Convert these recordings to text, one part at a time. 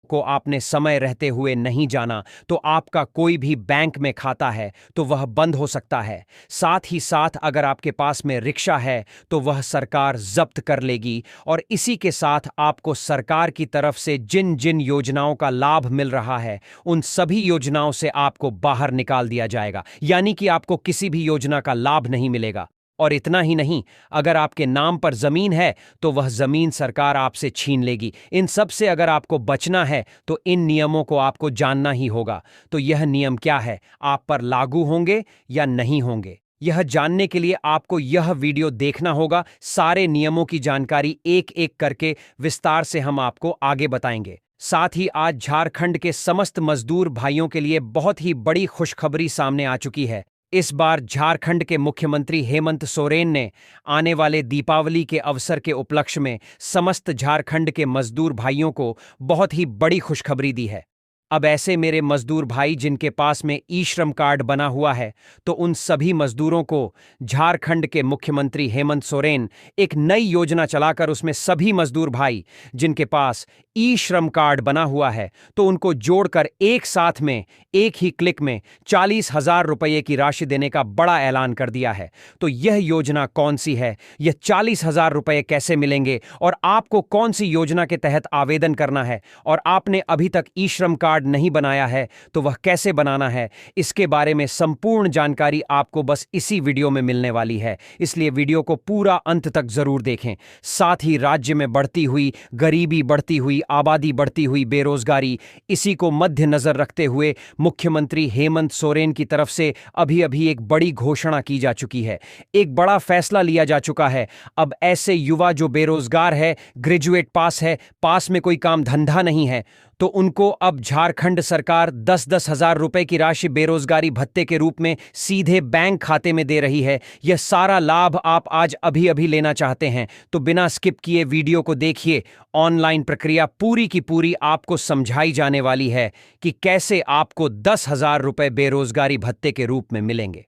को आपने समय रहते हुए नहीं जाना तो आपका कोई भी बैंक में खाता है तो वह बंद हो सकता है। साथ ही साथ अगर आपके पास में रिक्शा है तो वह सरकार जब्त कर लेगी और इसी के साथ आपको सरकार की तरफ से जिन जिन योजनाओं का लाभ मिल रहा है उन सभी योजनाओं से आपको बाहर निकाल दिया जाएगा, यानी कि आपको किसी भी योजना का लाभ नहीं मिलेगा। और इतना ही नहीं, अगर आपके नाम पर जमीन है तो वह जमीन सरकार आपसे छीन लेगी। इन सब से अगर आपको बचना है तो इन नियमों को आपको जानना ही होगा। तो यह नियम क्या है, आप पर लागू होंगे या नहीं होंगे, यह जानने के लिए आपको यह वीडियो देखना होगा। सारे नियमों की जानकारी एक एक करके विस्तार से हम आपको आगे बताएंगे। साथ ही आज झारखंड के समस्त मजदूर भाइयों के लिए बहुत ही बड़ी खुशखबरी सामने आ चुकी है। इस बार झारखंड के मुख्यमंत्री हेमंत सोरेन ने आने वाले दीपावली के अवसर के उपलक्ष्य में समस्त झारखंड के मजदूर भाइयों को बहुत ही बड़ी खुशखबरी दी है। अब ऐसे मेरे मजदूर भाई जिनके पास में ई श्रम कार्ड बना हुआ है, तो उन सभी मजदूरों को झारखंड के मुख्यमंत्री हेमंत सोरेन एक नई योजना चलाकर उसमें सभी मजदूर भाई जिनके पास ई श्रम कार्ड बना हुआ है तो उनको जोड़कर एक साथ में एक ही क्लिक में 40,000 रुपये की राशि देने का बड़ा ऐलान कर दिया है। तो यह योजना कौन सी है, यह 40,000 रुपये कैसे मिलेंगे और आपको कौन सी योजना के तहत आवेदन करना है, और आपने अभी तक ई श्रम कार्ड नहीं बनाया है तो वह कैसे बनाना है, इसके बारे में संपूर्ण जानकारी आपको बस इसी वीडियो में मिलने वाली है। इसलिए वीडियो को पूरा अंत तक जरूर देखें। साथ ही राज्य में बढ़ती हुई गरीबी, बढ़ती हुई आबादी, बढ़ती हुई बेरोजगारी, इसी को मध्य नजर रखते हुए मुख्यमंत्री हेमंत सोरेन की तरफ से अभी अभी एक बड़ी घोषणा की जा चुकी है, एक बड़ा फैसला लिया जा चुका है। अब ऐसे युवा जो बेरोजगार है, ग्रेजुएट पास है, पास में कोई काम धंधा नहीं है, तो उनको अब झारखंड सरकार 10-10 हजार रुपए की राशि बेरोजगारी भत्ते के रूप में सीधे बैंक खाते में दे रही है। यह सारा लाभ आप आज अभी अभी लेना चाहते हैं तो बिना स्किप किए वीडियो को देखिए। ऑनलाइन प्रक्रिया पूरी की पूरी आपको समझाई जाने वाली है कि कैसे आपको 10,000 रुपए बेरोजगारी भत्ते के रूप में मिलेंगे।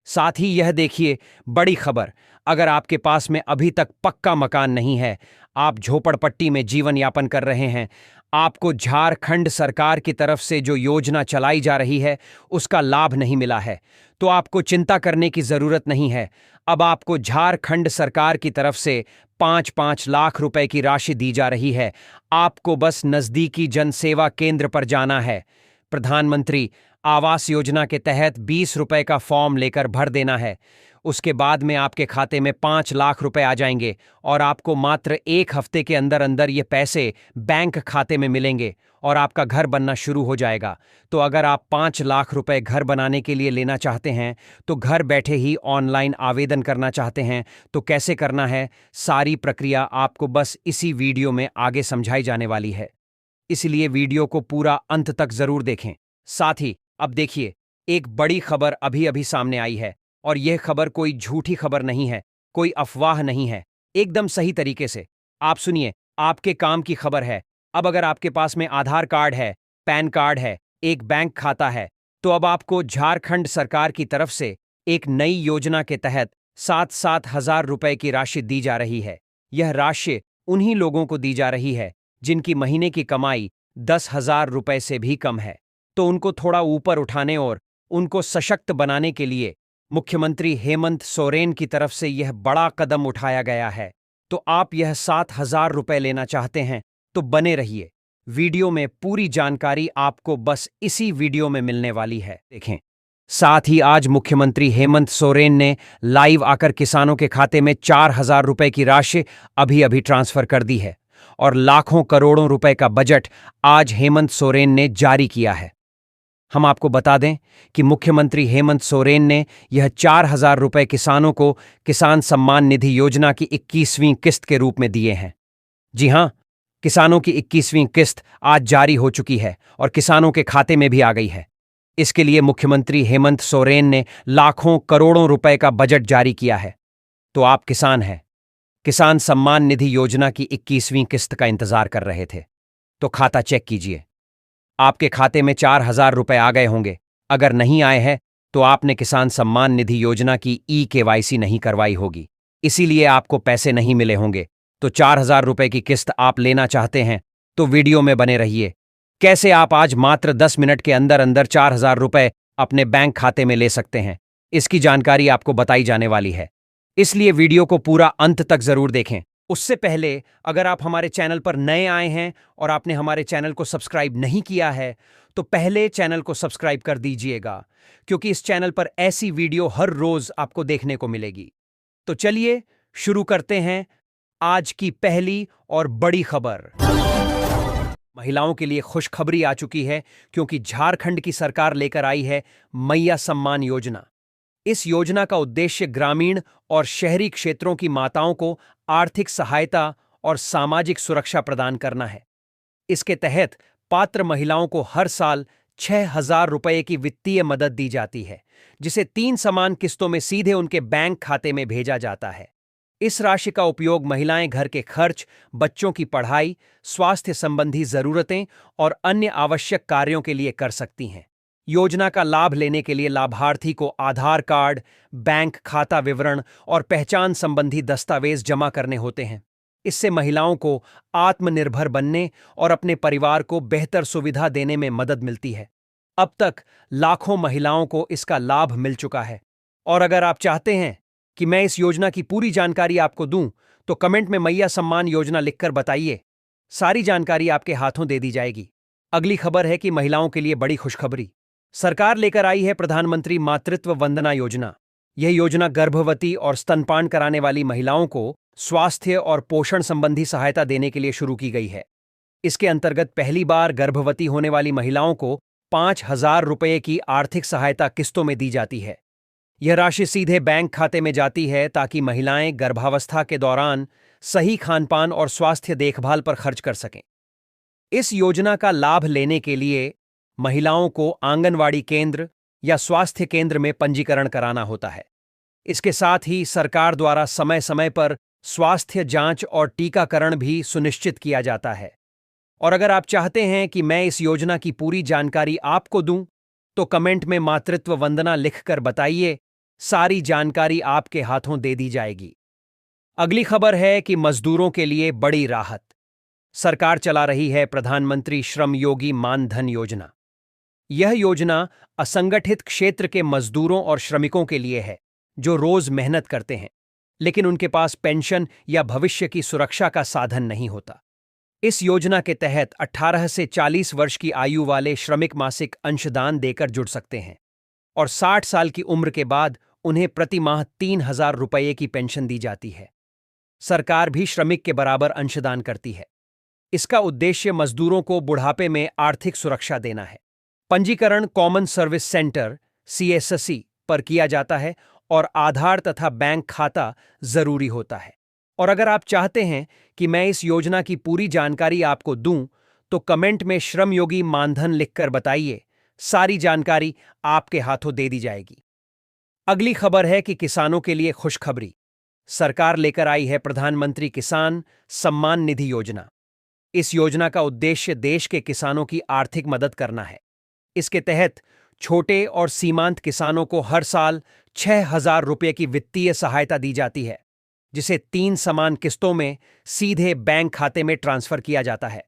साथ ही यह देखिए बड़ी खबर, अगर आपके पास में अभी तक पक्का मकान नहीं है, आप झोपड़पट्टी में जीवन यापन कर रहे हैं, आपको झारखंड सरकार की तरफ से जो योजना चलाई जा रही है उसका लाभ नहीं मिला है, तो आपको चिंता करने की जरूरत नहीं है। अब आपको झारखंड सरकार की तरफ से 5-5 लाख रुपए की राशि दी जा रही है। आपको बस नजदीकी जनसेवा केंद्र पर जाना है, प्रधानमंत्री आवास योजना के तहत 20 रुपए का फॉर्म लेकर भर देना है। उसके बाद में आपके खाते में 5 लाख रुपए आ जाएंगे और आपको मात्र 1 हफ्ते के अंदर अंदर ये पैसे बैंक खाते में मिलेंगे और आपका घर बनना शुरू हो जाएगा। तो अगर आप 5 लाख रुपए घर बनाने के लिए लेना चाहते हैं, तो घर बैठे ही ऑनलाइन आवेदन करना चाहते हैं, तो कैसे करना है, सारी प्रक्रिया आपको बस इसी वीडियो में आगे समझाई जाने वाली है। इसलिए वीडियो को पूरा अंत तक जरूर देखें। साथ ही अब देखिए, एक बड़ी खबर अभी अभी सामने आई है और यह खबर कोई झूठी खबर नहीं है, कोई अफवाह नहीं है, एकदम सही तरीके से आप सुनिए, आपके काम की खबर है। अब अगर आपके पास में आधार कार्ड है, पैन कार्ड है, एक बैंक खाता है, तो अब आपको झारखंड सरकार की तरफ से एक नई योजना के तहत 7-7 हजार रुपए की राशि दी जा रही है। यह राशि उन्हीं लोगों को दी जा रही है जिनकी महीने की कमाई 10,000 रुपए से भी कम है। तो उनको थोड़ा ऊपर उठाने और उनको सशक्त बनाने के लिए मुख्यमंत्री हेमंत सोरेन की तरफ से यह बड़ा कदम उठाया गया है। तो आप यह 7,000 रुपए लेना चाहते हैं तो बने रहिए, वीडियो में पूरी जानकारी आपको बस इसी वीडियो में मिलने वाली है, देखें। साथ ही आज मुख्यमंत्री हेमंत सोरेन ने लाइव आकर किसानों के खाते में 4,000 रुपए की राशि अभी अभी ट्रांसफर कर दी है और लाखों करोड़ों रुपए का बजट आज हेमंत सोरेन ने जारी किया है। हम आपको बता दें कि मुख्यमंत्री हेमंत सोरेन ने यह 4,000 रुपए किसानों को किसान सम्मान निधि योजना की 21वीं किस्त के रूप में दिए हैं। जी हां, किसानों की 21वीं किस्त आज जारी हो चुकी है और किसानों के खाते में भी आ गई है। इसके लिए मुख्यमंत्री हेमंत सोरेन ने लाखों करोड़ों रुपए का बजट जारी किया है। तो आप किसान हैं, किसान सम्मान निधि योजना की 21वीं किस्त का इंतजार कर रहे थे, तो खाता चेक कीजिए, आपके खाते में 4,000 रुपए आ गए होंगे। अगर नहीं आए हैं तो आपने किसान सम्मान निधि योजना की ई-केवाईसी नहीं करवाई होगी, इसीलिए आपको पैसे नहीं मिले होंगे। तो 4,000 रुपए की किस्त आप लेना चाहते हैं तो वीडियो में बने रहिए, कैसे आप आज मात्र 10 मिनट के अंदर अंदर 4,000 रुपए अपने बैंक खाते में ले सकते हैं, इसकी जानकारी आपको बताई जाने वाली है। इसलिए वीडियो को पूरा अंत तक जरूर देखें। उससे पहले अगर आप हमारे चैनल पर नए आए हैं और आपने हमारे चैनल को सब्सक्राइब नहीं किया है, तो पहले चैनल को सब्सक्राइब कर दीजिएगा, क्योंकि इस चैनल पर ऐसी वीडियो हर रोज आपको देखने को मिलेगी। तो चलिए शुरू करते हैं आज की पहली और बड़ी खबर। महिलाओं के लिए खुशखबरी आ चुकी है, क्योंकि झारखंड की सरकार लेकर आई है मैया सम्मान योजना। इस योजना का उद्देश्य ग्रामीण और शहरी क्षेत्रों की माताओं को आर्थिक सहायता और सामाजिक सुरक्षा प्रदान करना है। इसके तहत पात्र महिलाओं को हर साल 6,000 रुपये की वित्तीय मदद दी जाती है, जिसे 3 समान किस्तों में सीधे उनके बैंक खाते में भेजा जाता है। इस राशि का उपयोग महिलाएं घर के खर्च, बच्चों की पढ़ाई, स्वास्थ्य संबंधी जरूरतें और अन्य आवश्यक कार्यों के लिए कर सकती हैं। योजना का लाभ लेने के लिए लाभार्थी को आधार कार्ड, बैंक खाता विवरण और पहचान संबंधी दस्तावेज जमा करने होते हैं। इससे महिलाओं को आत्मनिर्भर बनने और अपने परिवार को बेहतर सुविधा देने में मदद मिलती है। अब तक लाखों महिलाओं को इसका लाभ मिल चुका है। और अगर आप चाहते हैं कि मैं इस योजना की पूरी जानकारी आपको दूं, तो कमेंट में मैया सम्मान योजना लिखकर बताइए। सारी जानकारी आपके हाथों दे दी जाएगी। अगली खबर है कि महिलाओं के लिए बड़ी खुशखबरी। सरकार लेकर आई है प्रधानमंत्री मातृत्व वंदना योजना। यह योजना गर्भवती और स्तनपान कराने वाली महिलाओं को स्वास्थ्य और पोषण संबंधी सहायता देने के लिए शुरू की गई है। इसके अंतर्गत पहली बार गर्भवती होने वाली महिलाओं को 5,000 रुपये की आर्थिक सहायता किस्तों में दी जाती है। यह राशि सीधे बैंक खाते में जाती है, ताकि महिलाएं गर्भावस्था के दौरान सही खानपान और स्वास्थ्य देखभाल पर खर्च कर सकें। इस योजना का लाभ लेने के लिए महिलाओं को आंगनवाड़ी केंद्र या स्वास्थ्य केंद्र में पंजीकरण कराना होता है। इसके साथ ही सरकार द्वारा समय समय पर स्वास्थ्य जांच और टीकाकरण भी सुनिश्चित किया जाता है। और अगर आप चाहते हैं कि मैं इस योजना की पूरी जानकारी आपको दूं, तो कमेंट में मातृत्व वंदना लिखकर बताइए। सारी जानकारी आपके हाथों दे दी जाएगी। अगली खबर है कि मजदूरों के लिए बड़ी राहत। सरकार चला रही है प्रधानमंत्री श्रम योगी मानधन योजना। यह योजना असंगठित क्षेत्र के मजदूरों और श्रमिकों के लिए है, जो रोज मेहनत करते हैं, लेकिन उनके पास पेंशन या भविष्य की सुरक्षा का साधन नहीं होता। इस योजना के तहत 18 से 40 वर्ष की आयु वाले श्रमिक मासिक अंशदान देकर जुड़ सकते हैं, और 60 साल की उम्र के बाद उन्हें प्रति माह 3,000 रुपये की पेंशन दी जाती है। सरकार भी श्रमिक के बराबर अंशदान करती है। इसका उद्देश्य मजदूरों को बुढ़ापे में आर्थिक सुरक्षा देना है। पंजीकरण कॉमन सर्विस सेंटर (CSSC) पर किया जाता है और आधार तथा बैंक खाता जरूरी होता है। और अगर आप चाहते हैं कि मैं इस योजना की पूरी जानकारी आपको दूं, तो कमेंट में श्रमयोगी मानधन लिखकर बताइए। सारी जानकारी आपके हाथों दे दी जाएगी। अगली खबर है कि किसानों के लिए खुशखबरी। सरकार लेकर आई है प्रधानमंत्री किसान सम्मान निधि योजना। इस योजना का उद्देश्य देश के किसानों की आर्थिक मदद करना है। इसके तहत छोटे और सीमांत किसानों को हर साल 6,000 रुपये की वित्तीय सहायता दी जाती है, जिसे 3 समान किस्तों में सीधे बैंक खाते में ट्रांसफर किया जाता है।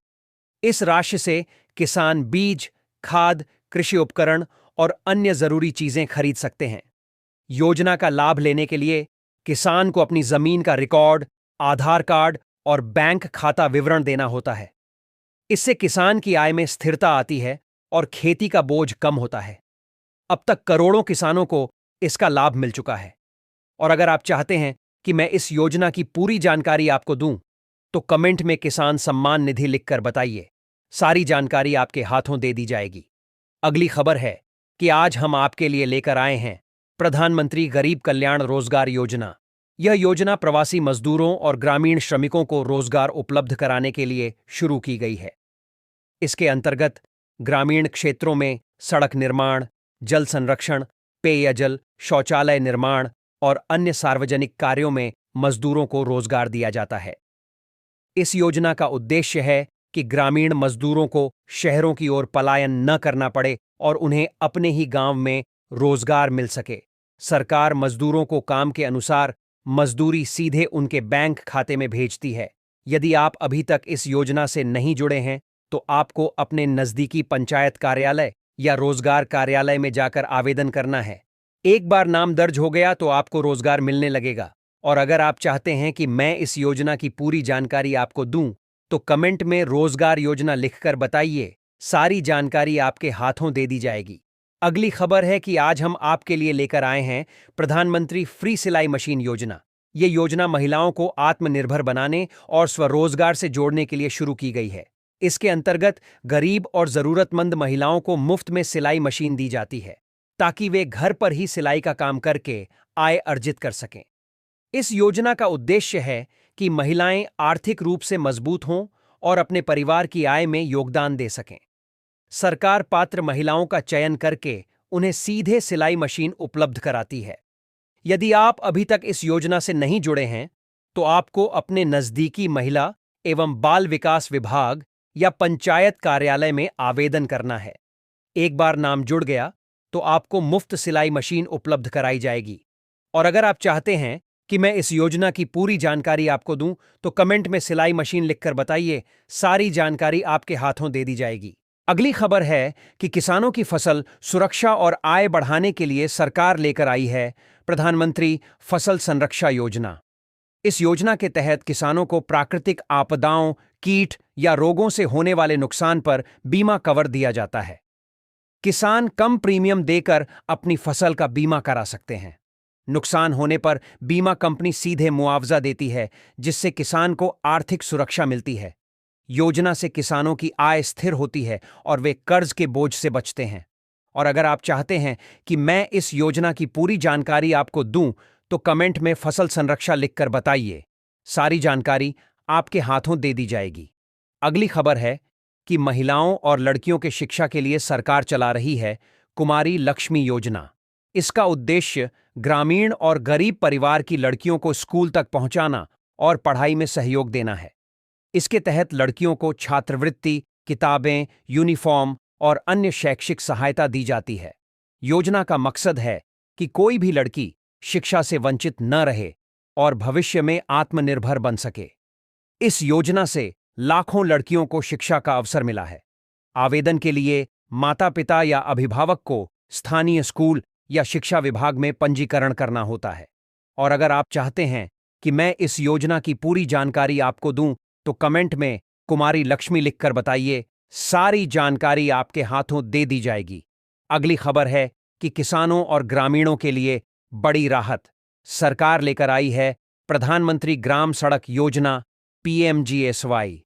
इस राशि से किसान बीज, खाद, कृषि उपकरण और अन्य जरूरी चीजें खरीद सकते हैं। योजना का लाभ लेने के लिए किसान को अपनी जमीन का रिकॉर्ड, आधार कार्ड और बैंक खाता विवरण देना होता है। इससे किसान की आय में स्थिरता आती है और खेती का बोझ कम होता है। अब तक करोड़ों किसानों को इसका लाभ मिल चुका है। और अगर आप चाहते हैं कि मैं इस योजना की पूरी जानकारी आपको दूं, तो कमेंट में किसान सम्मान निधि लिखकर बताइए। सारी जानकारी आपके हाथों दे दी जाएगी। अगली खबर है कि आज हम आपके लिए लेकर आए हैं प्रधानमंत्री गरीब कल्याण रोजगार योजना। यह योजना प्रवासी मजदूरों और ग्रामीण श्रमिकों को रोजगार उपलब्ध कराने के लिए शुरू की गई है। इसके अंतर्गत ग्रामीण क्षेत्रों में सड़क निर्माण, जल संरक्षण, पेयजल, शौचालय निर्माण और अन्य सार्वजनिक कार्यों में मजदूरों को रोजगार दिया जाता है। इस योजना का उद्देश्य है कि ग्रामीण मजदूरों को शहरों की ओर पलायन न करना पड़े और उन्हें अपने ही गांव में रोजगार मिल सके। सरकार मजदूरों को काम के अनुसार मजदूरी सीधे उनके बैंक खाते में भेजती है। यदि आप अभी तक इस योजना से नहीं जुड़े हैं, तो आपको अपने नजदीकी पंचायत कार्यालय या रोजगार कार्यालय में जाकर आवेदन करना है। एक बार नाम दर्ज हो गया तो आपको रोजगार मिलने लगेगा। और अगर आप चाहते हैं कि मैं इस योजना की पूरी जानकारी आपको दूं, तो कमेंट में रोजगार योजना लिखकर बताइए। सारी जानकारी आपके हाथों दे दी जाएगी। अगली खबर है कि आज हम आपके लिए लेकर आए हैं प्रधानमंत्री फ्री सिलाई मशीन योजना। ये योजना महिलाओं को आत्मनिर्भर बनाने और स्वरोजगार से जोड़ने के लिए शुरू की गई है। इसके अंतर्गत गरीब और जरूरतमंद महिलाओं को मुफ्त में सिलाई मशीन दी जाती है, ताकि वे घर पर ही सिलाई का काम करके आय अर्जित कर सकें। इस योजना का उद्देश्य है कि महिलाएं आर्थिक रूप से मजबूत हों और अपने परिवार की आय में योगदान दे सकें। सरकार पात्र महिलाओं का चयन करके उन्हें सीधे सिलाई मशीन उपलब्ध कराती है। यदि आप अभी तक इस योजना से नहीं जुड़े हैं, तो आपको अपने नजदीकी महिला एवं बाल विकास विभाग या पंचायत कार्यालय में आवेदन करना है। एक बार नाम जुड़ गया तो आपको मुफ्त सिलाई मशीन उपलब्ध कराई जाएगी। और अगर आप चाहते हैं कि मैं इस योजना की पूरी जानकारी आपको दूं, तो कमेंट में सिलाई मशीन लिखकर बताइए। सारी जानकारी आपके हाथों दे दी जाएगी। अगली खबर है कि किसानों की फसल सुरक्षा और आय बढ़ाने के लिए सरकार लेकर आई है प्रधानमंत्री फसल संरक्षा योजना। इस योजना के तहत किसानों को प्राकृतिक आपदाओं, कीट या रोगों से होने वाले नुकसान पर बीमा कवर दिया जाता है। किसान कम प्रीमियम देकर अपनी फसल का बीमा करा सकते हैं। नुकसान होने पर बीमा कंपनी सीधे मुआवजा देती है, जिससे किसान को आर्थिक सुरक्षा मिलती है। योजना से किसानों की आय स्थिर होती है और वे कर्ज के बोझ से बचते हैं। और अगर आप चाहते हैं कि मैं इस योजना की पूरी जानकारी आपको दूं, तो कमेंट में फसल संरक्षा लिखकर बताइए। सारी जानकारी आपके हाथों दे दी जाएगी। अगली खबर है कि महिलाओं और लड़कियों के शिक्षा के लिए सरकार चला रही है कुमारी लक्ष्मी योजना। इसका उद्देश्य ग्रामीण और गरीब परिवार की लड़कियों को स्कूल तक पहुंचाना और पढ़ाई में सहयोग देना है। इसके तहत लड़कियों को छात्रवृत्ति, किताबें, यूनिफॉर्म और अन्य शैक्षिक सहायता दी जाती है। योजना का मकसद है कि कोई भी लड़की शिक्षा से वंचित न रहे और भविष्य में आत्मनिर्भर बन सके। इस योजना से लाखों लड़कियों को शिक्षा का अवसर मिला है। आवेदन के लिए माता-पिता या अभिभावक को स्थानीय स्कूल या शिक्षा विभाग में पंजीकरण करना होता है। और अगर आप चाहते हैं कि मैं इस योजना की पूरी जानकारी आपको दूं, तो कमेंट में कुमारी लक्ष्मी लिखकर बताइए। सारी जानकारी आपके हाथों दे दी जाएगी। अगली खबर है कि किसानों और ग्रामीणों के लिए बड़ी राहत। सरकार लेकर आई है प्रधानमंत्री ग्राम सड़क योजना PMGSY।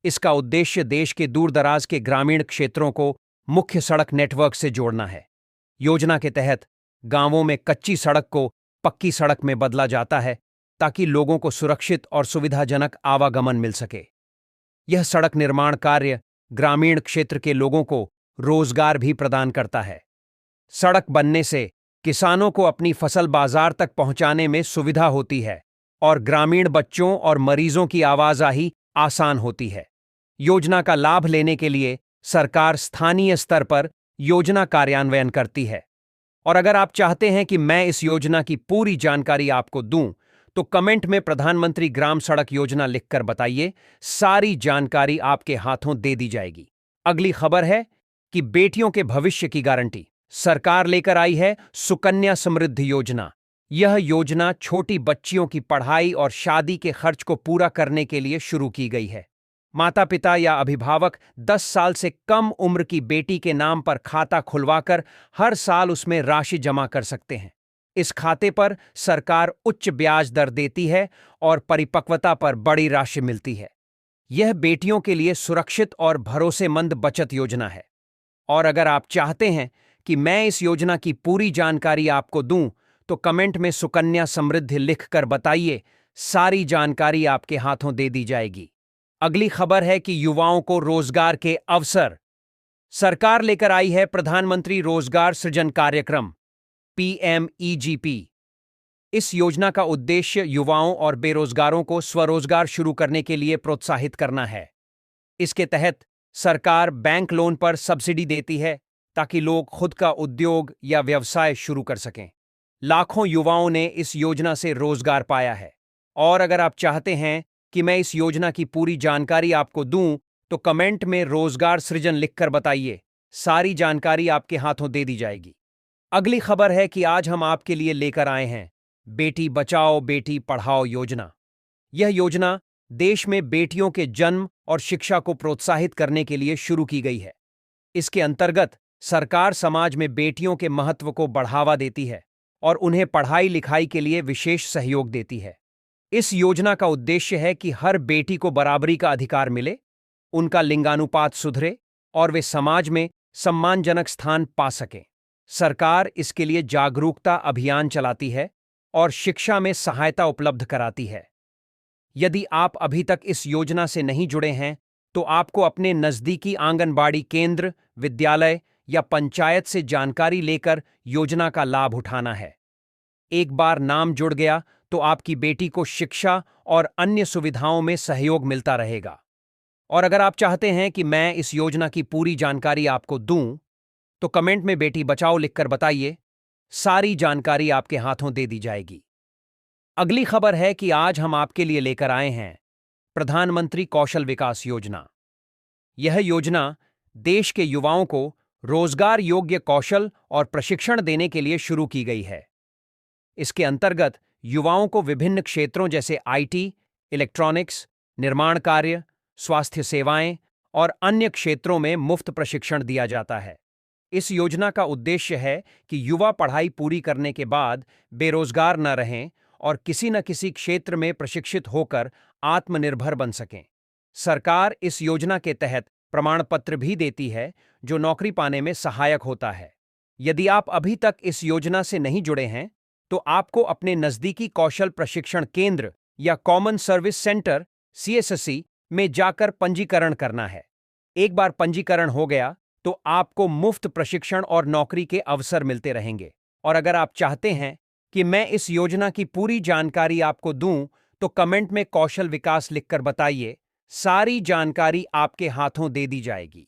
इसका उद्देश्य देश के दूरदराज के ग्रामीण क्षेत्रों को मुख्य सड़क नेटवर्क से जोड़ना है। योजना के तहत गांवों में कच्ची सड़क को पक्की सड़क में बदला जाता है, ताकि लोगों को सुरक्षित और सुविधाजनक आवागमन मिल सके। यह सड़क निर्माण कार्य ग्रामीण क्षेत्र के लोगों को रोजगार भी प्रदान करता है। सड़क बनने से किसानों को अपनी फसल बाजार तक पहुंचाने में सुविधा होती है और ग्रामीण बच्चों और मरीजों की आवाजाही आसान होती है। योजना का लाभ लेने के लिए सरकार स्थानीय स्तर पर योजना कार्यान्वयन करती है। और अगर आप चाहते हैं कि मैं इस योजना की पूरी जानकारी आपको दूं, तो कमेंट में प्रधानमंत्री ग्राम सड़क योजना लिखकर बताइए। सारी जानकारी आपके हाथों दे दी जाएगी। अगली खबर है कि बेटियों के भविष्य की गारंटी। सरकार लेकर आई है सुकन्या समृद्धि योजना। यह योजना छोटी बच्चियों की पढ़ाई और शादी के खर्च को पूरा करने के लिए शुरू की गई है। माता पिता या अभिभावक 10 साल से कम उम्र की बेटी के नाम पर खाता खुलवाकर हर साल उसमें राशि जमा कर सकते हैं। इस खाते पर सरकार उच्च ब्याज दर देती है और परिपक्वता पर बड़ी राशि मिलती है। यह बेटियों के लिए सुरक्षित और भरोसेमंद बचत योजना है। और अगर आप चाहते हैं कि मैं इस योजना की पूरी जानकारी आपको दूं, तो कमेंट में सुकन्या समृद्धि लिखकर बताइए। सारी जानकारी आपके हाथों दे दी जाएगी। अगली खबर है कि युवाओं को रोजगार के अवसर। सरकार लेकर आई है प्रधानमंत्री रोजगार सृजन कार्यक्रम PMEGP। इस योजना का उद्देश्य युवाओं और बेरोजगारों को स्वरोजगार शुरू करने के लिए प्रोत्साहित करना है। इसके तहत सरकार बैंक लोन पर सब्सिडी देती है, ताकि लोग खुद का उद्योग या व्यवसाय शुरू कर सकें। लाखों युवाओं ने इस योजना से रोजगार पाया है। और अगर आप चाहते हैं कि मैं इस योजना की पूरी जानकारी आपको दूं, तो कमेंट में रोजगार सृजन लिखकर बताइए। सारी जानकारी आपके हाथों दे दी जाएगी। अगली खबर है कि आज हम आपके लिए लेकर आए हैं बेटी बचाओ बेटी पढ़ाओ योजना। यह योजना देश में बेटियों के जन्म और शिक्षा को प्रोत्साहित करने के लिए शुरू की गई है। इसके अंतर्गत सरकार समाज में बेटियों के महत्व को बढ़ावा देती है और उन्हें पढ़ाई लिखाई के लिए विशेष सहयोग देती है। इस योजना का उद्देश्य है कि हर बेटी को बराबरी का अधिकार मिले, उनका लिंगानुपात सुधरे और वे समाज में सम्मानजनक स्थान पा सकें। सरकार इसके लिए जागरूकता अभियान चलाती है और शिक्षा में सहायता उपलब्ध कराती है। यदि आप अभी तक इस योजना से नहीं जुड़े हैं, तो आपको अपने नज़दीकी आंगनबाड़ी केंद्र, विद्यालय या पंचायत से जानकारी लेकर योजना का लाभ उठाना है। एक बार नाम जुड़ गया तो आपकी बेटी को शिक्षा और अन्य सुविधाओं में सहयोग मिलता रहेगा। और अगर आप चाहते हैं कि मैं इस योजना की पूरी जानकारी आपको दूं, तो कमेंट में बेटी बचाओ लिखकर बताइए। सारी जानकारी आपके हाथों दे दी जाएगी। अगली खबर है कि आज हम आपके लिए लेकर आए हैं प्रधानमंत्री कौशल विकास योजना। यह योजना देश के युवाओं को रोजगार योग्य कौशल और प्रशिक्षण देने के लिए शुरू की गई है। इसके अंतर्गत युवाओं को विभिन्न क्षेत्रों जैसे आईटी, इलेक्ट्रॉनिक्स, निर्माण कार्य, स्वास्थ्य सेवाएं और अन्य क्षेत्रों में मुफ्त प्रशिक्षण दिया जाता है। इस योजना का उद्देश्य है कि युवा पढ़ाई पूरी करने के बाद बेरोजगार न रहें और किसी न किसी क्षेत्र में प्रशिक्षित होकर आत्मनिर्भर बन सकें। सरकार इस योजना के तहत प्रमाण पत्र भी देती है जो नौकरी पाने में सहायक होता है। यदि आप अभी तक इस योजना से नहीं जुड़े हैं, तो आपको अपने नज़दीकी कौशल प्रशिक्षण केंद्र या कॉमन सर्विस सेंटर (CSSC) में जाकर पंजीकरण करना है। एक बार पंजीकरण हो गया तो आपको मुफ्त प्रशिक्षण और नौकरी के अवसर मिलते रहेंगे। और अगर आप चाहते हैं कि मैं इस योजना की पूरी जानकारी आपको दूं, तो कमेंट में कौशल विकास लिखकर बताइए। सारी जानकारी आपके हाथों दे दी जाएगी।